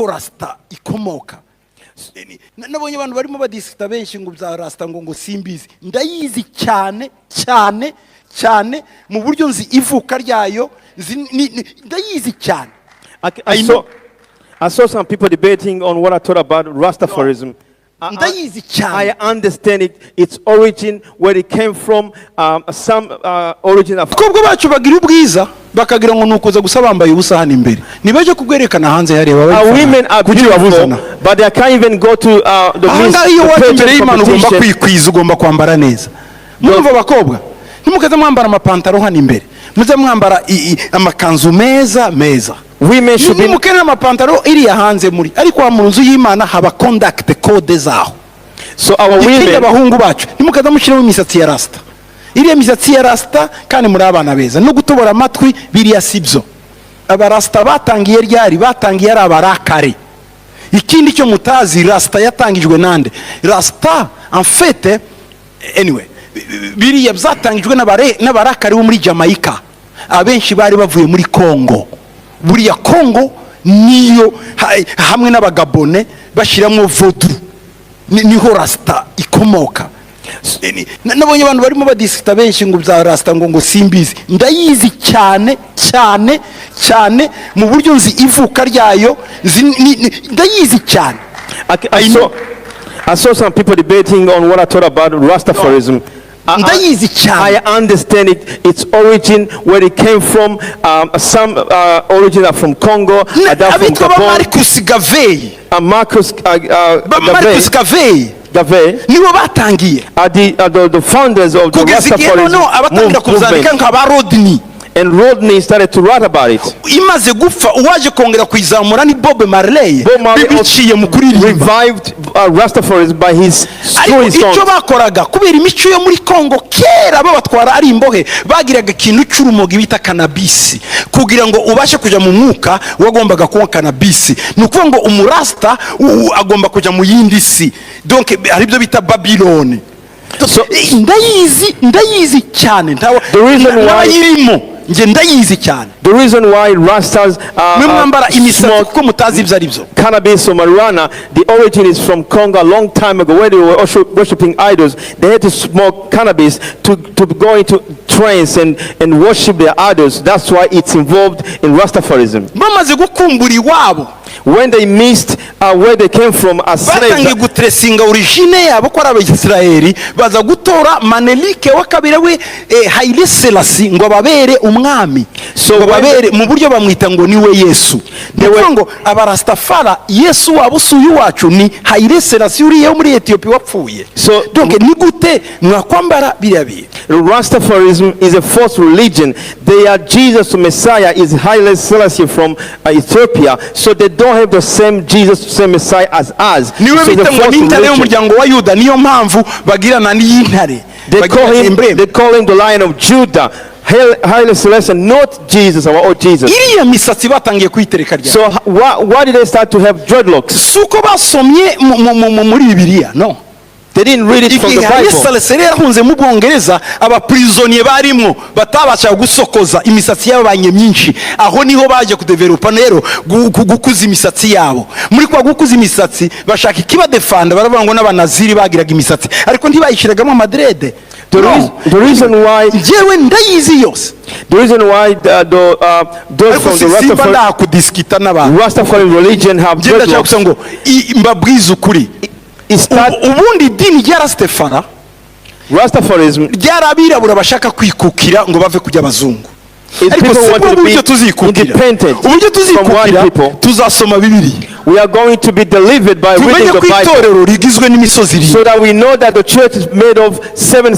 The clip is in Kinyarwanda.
rasta ikomoka. Nabonye abantu barimo badisita benshi ngo bya rasta ngo simbizi. Ndayizi cyane cyane cyane mu buryo nzi ivuka ryayo, ndayizi cyane. I saw some people debating on what I thought about Rastafarism. I understand its origin, where it came from, some origin of. Kubwo bacu bagira ubwiza bakagira ngo nukoza gusa bambaye ubusa hano imbere. Nibaje kugwerekana hanze hari women are beautiful, but they can't even go to the ugomba kwikwiza, ugomba kwambara neza. Mwumva bakobwa, ntimukaza mwambara amapantaro hano imbere, muze mwambara amakanzu meza. Women should be mukena amapantaro iri hanze muri, ariko mu nzu y'Imana haba conduct code zaho. So our women, abahungu bacu nimukaza mushyiraho imisatsi ya rasta, iriya misatsi ya rasta kandi muri abana beza no gutobora amatwi biriya sibyo. Abarasta batangiye ryari? Batangiye ari abarakare. Ikindi cyo mutazi, rasta yatangijwe nande? Rasta en fait, anyway, biriya byatangijwe n'abarakare bo muri Jamaica. Abenshi bari bavuye muri Congo. Buriya Congo niyo hamwe n'abagabone bashiramo vodru, niho rasta ikomoka. Nabonye abantu barimo badisita benshi ngo bya rasta ngo simbizi. Ndayizi cyane cyane cyane mu buryo nzi ivuka ryayo, ndayizi cyane. I saw some people debating on what I thought about Rastafarism. I understand its origin, where it came from, some origin are from Congo, Marcus Garvey nibo batangiye, the founders of the Rastafarism movement. And Rodney started to write about it. Imaze gupfa uwaje kongera kwizamura ni Bob Marley. Biciye mu kuririmba revived Rastafarism by his story songs. Icyo bakoraga kubera imico yo muri Congo kera babatwara ari imbohe, bagiraga ikintu cy'urumogi bita cannabis, kugira ngo ubashe kuja mu mwuka wagombaga kunywa cannabis. Nukuvuga ngo umurasta agomba kuja mu yindi si, donc ari byo bita Babylon. So ndayizi cyane. The reason why The reason why Rastas smoke cannabis or marijuana, the origin is from Congo a long time ago, where they were worshipping idols. They had to smoke cannabis to go into trance and worship their idols. That's why it's involved in Rastafarism. When they missed where they came from as slaves, so babere mu buryo bamwita ngo niwe Yesu. Ngo abarastafara Yesu wabusuye wacu ni Haile Selassie uriye muri Ethiopia wapfuye. So donc ni gute mwakwambara birabiye? Rastafarism is a false religion. They are Jesus, the Messiah is Haile Selassie from Ethiopia, so they don't have the same Jesus, same Messiah as us. Niwe bitango n'intare y'umuryango wa Yuda, niyo mpamvu bagirana n'intare. They call him the Lion of Judah. Haile Selassie, not Jesus, our Jesus. So why did they start to have dreadlocks? No. They didn't read it from the Bible. The reason why those from the Rastafari religion have dreadlocks. Ubundi dini rya Rastafarism ryarabirabura bashaka kwikukira ngo bave kujya abazungu. Ariko uburyo tuzikukira tuzasoma Bibiliya. We are going to be delivered by reading the Bible, rigizwe n'imisozi so that we know that the church is made of 7